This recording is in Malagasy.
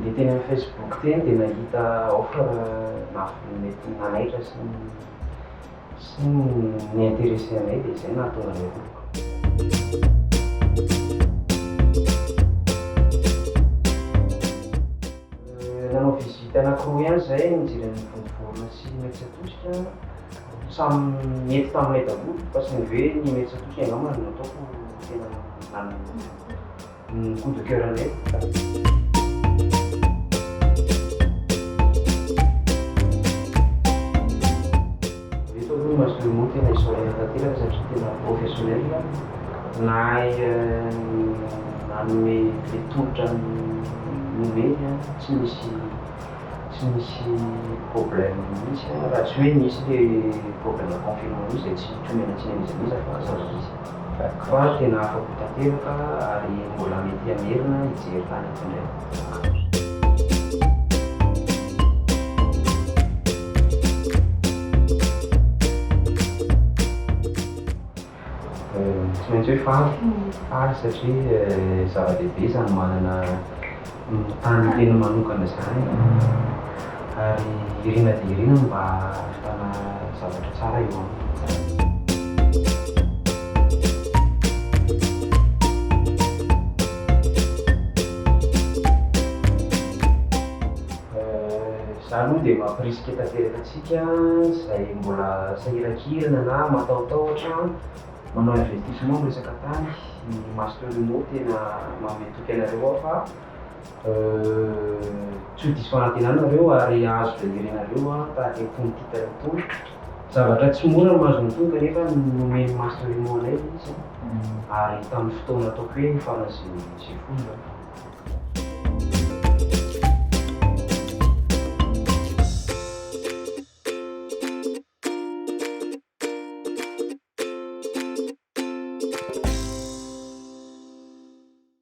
dia teny amin'ny Facebook teny dia nahita offre mety nanaitra sy ny intéressé anay dia izay nahatonga anay aloka. Nanao visite anankiroa ihany izay nijeren'ny volovorona sy ny mety satosika. Samy mety taminay daholo fa tsy ny hoe ny mety satosika angamba no nataoko tena coup de cœur anay. Ireto aloha Master IMMO tena isaorana tanteraka satria tena professionnel nahay nanome le tolotra nomeny tsy misy problème mihitsy raha tsy hoe nisy le problème confinement izay tsy tomenatsiny amizaniza fa zava-misy. Fa tena afaka tanteraka ary mbola mety Mamerina hijery tany ato indray. Tsy maintsy hoe faly satria zava-dehibe zany manana tany tena manokana izany ary irina dia irina mba ahitana zavatra tsara eo aminy. Za aloha dia mampirisika tanteraka antsika izay mbola sahiran-kirana na matahotahotra manao investissement resaka tany. Ny Master IMMO tena mametoky anareo fa tsy ho diso fanantenanareo ary azo vehirenareo tahaka ekipan'ny titre itony. Zavatra tsy mora no mahazo an'itony kanefa nomeny Master IMMO anay izy ary tamin'ny fotoana ataoko hoe faran'ny 2020.